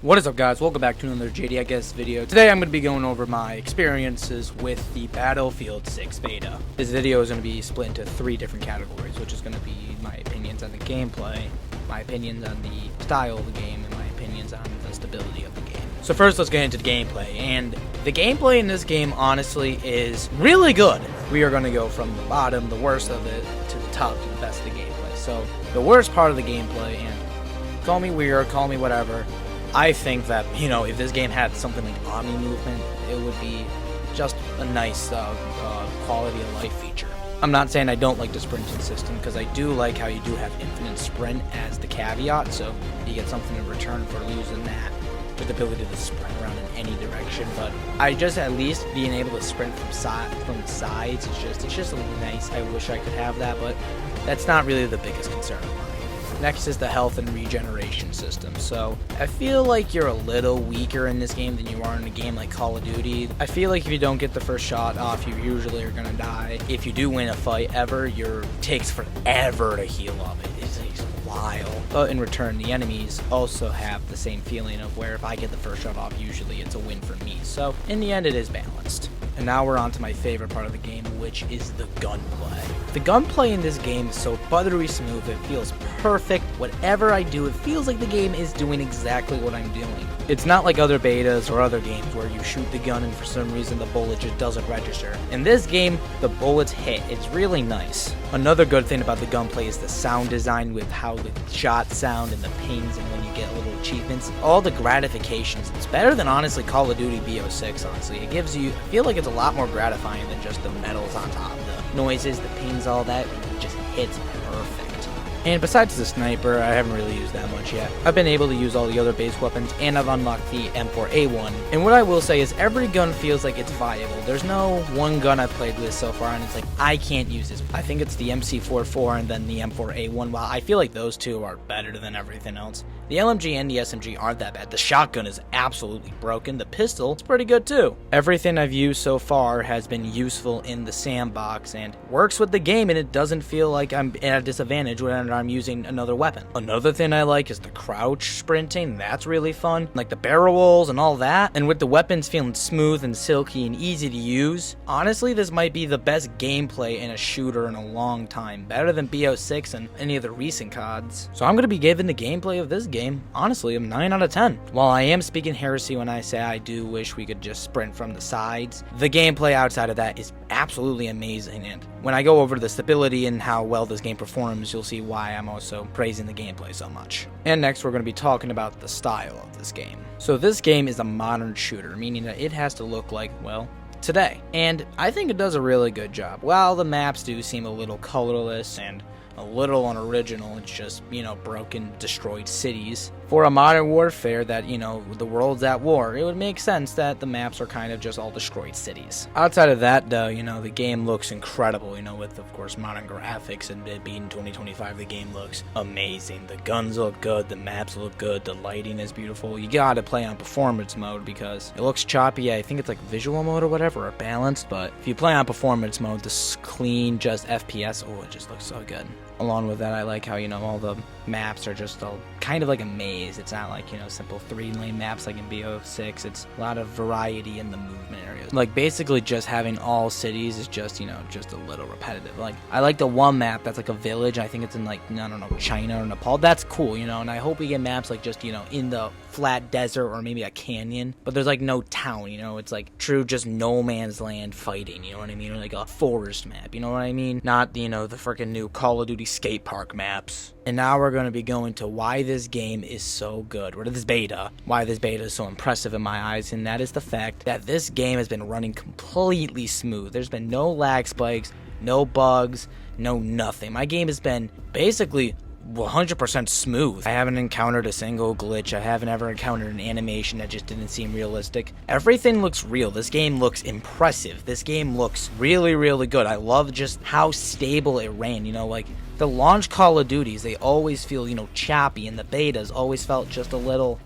What is up, guys? Welcome back to another JDIGS video. Today I'm going to be going over my experiences with the Battlefield 6 beta. This video is going to be split into 3 different categories, which is going to be my opinions on the gameplay, my opinions on the style of the game, and my opinions on the stability of the game. So first, let's get into the gameplay. And the gameplay in this game, honestly, is really good. We are going to go from the bottom, the worst of it, to the top, to the best of the gameplay. So the worst part of the gameplay, and call me weird, call me whatever, I think that, if this game had something like Omni movement, it would be just a nice quality of life feature. I'm not saying I don't like the sprinting system, because I do like how you do have infinite sprint as the caveat, so you get something in return for losing that with the ability to sprint around in any direction. But I just, at least being able to sprint from the sides, it's just nice. I wish I could have that, but that's not really the biggest concern of mine. Next is the health and regeneration system. So I feel like you're a little weaker in this game than you are in a game like Call of Duty. I feel like if you don't get the first shot off, you usually are gonna die. If you do win a fight ever, it takes forever to heal up. It takes a while. But in return, the enemies also have the same feeling of where if I get the first shot off, usually it's a win for me. So in the end, it is balanced. And now we're on to my favorite part of the game, which is the gunplay. The gunplay in this game is so buttery smooth, it feels perfect. Whatever I do, it feels like the game is doing exactly what I'm doing. It's not like other betas or other games where you shoot the gun and for some reason the bullet just doesn't register. In this game, the bullets hit. It's really nice. Another good thing about the gunplay is the sound design with how the shots sound and the pings and when you get little achievements. All the gratifications. It's better than, honestly, Call of Duty BO6, honestly. It gives you, I feel like it's a lot more gratifying than just the medals on top. The noises, the pings, all that, it just hits perfect. And besides the sniper, I haven't really used that much yet. I've been able to use all the other base weapons, and I've unlocked the M4A1. And what I will say is every gun feels like it's viable. There's no one gun I've played with so far, and it's like, I can't use this. I think it's the MC44 and then the M4A1. While I feel like those two are better than everything else. The LMG and the SMG aren't that bad. The shotgun is absolutely broken. The pistol is pretty good too. Everything I've used so far has been useful in the sandbox and works with the game, and it doesn't feel like I'm at a disadvantage when I'm using another weapon. Another thing I like is the crouch sprinting. That's really fun. Like the barrel rolls and all that. And with the weapons feeling smooth and silky and easy to use, honestly, this might be the best gameplay in a shooter in a long time. Better than BO6 and any of the recent CODs. So I'm going to be giving the gameplay of this game, honestly, a 9 out of 10. While I am speaking heresy when I say I do wish we could just sprint from the sides, the gameplay outside of that is absolutely amazing. And when I go over the stability and how well this game performs, you'll see why I'm also praising the gameplay so much. And next, we're going to be talking about the style of this game. So this game is a modern shooter, meaning that it has to look like, well, today. And I think it does a really good job. While the maps do seem a little colorless and a little unoriginal, it's just, broken, destroyed cities. For a modern warfare that, the world's at war, it would make sense that the maps are kind of just all destroyed cities. Outside of that, though, the game looks incredible, with, of course, modern graphics, and it being 2025, the game looks amazing. The guns look good, the maps look good, the lighting is beautiful. You gotta play on performance mode because it looks choppy. I think it's like visual mode or whatever, or balanced, but if you play on performance mode, this clean, just FPS, it just looks so good. Along with that, I like how, all the maps are just all kind of like a maze. It's not like, simple 3-lane maps like in BO6. It's a lot of variety in the movement areas. Like, basically just having all cities is just, just a little repetitive. Like, I like the one map that's like a village. I think it's in, like, I don't know, China or Nepal. That's cool, and I hope we get maps like just, in the flat desert or maybe a canyon. But there's, like, no town, It's, like, true just no man's land fighting, you know what I mean? Or, like, a forest map, you know what I mean? Not, the freaking new Call of Duty skate park maps. And now we're going to be going to why this game is so good, or this beta, why this beta is so impressive in my eyes, and that is the fact that this game has been running completely smooth. There's been no lag spikes, no bugs, no nothing. My game has been basically 100% smooth. I haven't encountered a single glitch. I haven't ever encountered an animation that just didn't seem realistic. Everything looks real. This game looks impressive. This game looks really, really good. I love just how stable it ran. Like The launch Call of Duties, they always feel, choppy, and the betas always felt just a little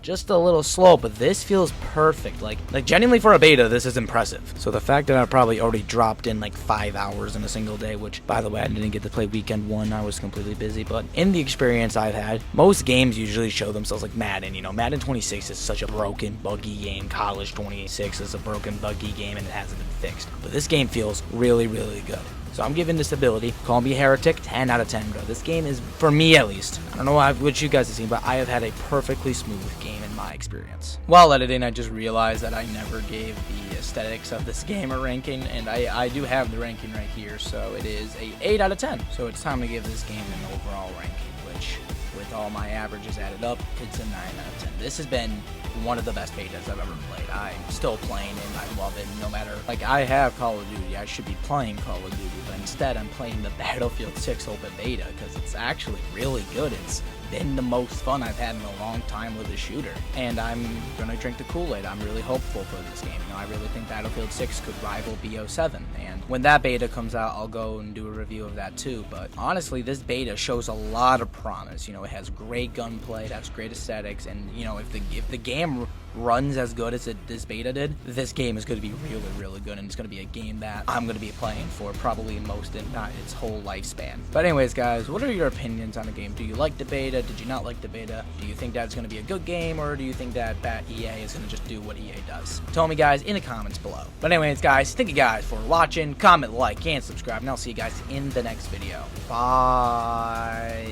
slow, but this feels perfect. Like genuinely for a beta, this is impressive. So the fact that I probably already dropped in like 5 hours in a single day, which by the way, I didn't get to play weekend 1, I was completely busy, but in the experience I've had, most games usually show themselves like Madden. Madden 26 is such a broken, buggy game. College 26 is a broken, buggy game, and it hasn't been fixed. But this game feels really, really good. So I'm giving this ability, call me a heretic, 10 out of 10, bro. This game is, for me at least, I don't know what you guys have seen, but I have had a perfectly smooth game in my experience. While editing, I just realized that I never gave the aesthetics of this game a ranking, and I do have the ranking right here, so it is a 8 out of 10. So it's time to give this game an overall ranking, which, with all my averages added up, it's a 9 out of 10. This has been one of the best betas I've ever played. I'm still playing it, and I love it, no matter, like, I have Call of Duty, I should be playing Call of Duty, but instead I'm playing the Battlefield 6 open beta, because it's actually really good. It's been the most fun I've had in a long time with a shooter, and I'm gonna drink the Kool-Aid. I'm really hopeful for this game. I really think Battlefield 6 could rival BO7, and when that beta comes out, I'll go and do a review of that too. But honestly, this beta shows a lot of promise. It has great gunplay, it has great aesthetics, and if the game runs as good as this beta did, this game is going to be really, really good, and it's going to be a game that I'm going to be playing for probably most, if not its whole lifespan. But anyways, guys, what are your opinions on the game? Do you like the beta? Did you not like the beta? Do you think that it's going to be a good game, or do you think that EA is going to just do what EA does? Tell me, guys, in the comments below. But anyways, guys, thank you guys for watching. Comment, like, and subscribe, and I'll see you guys in the next video. Bye.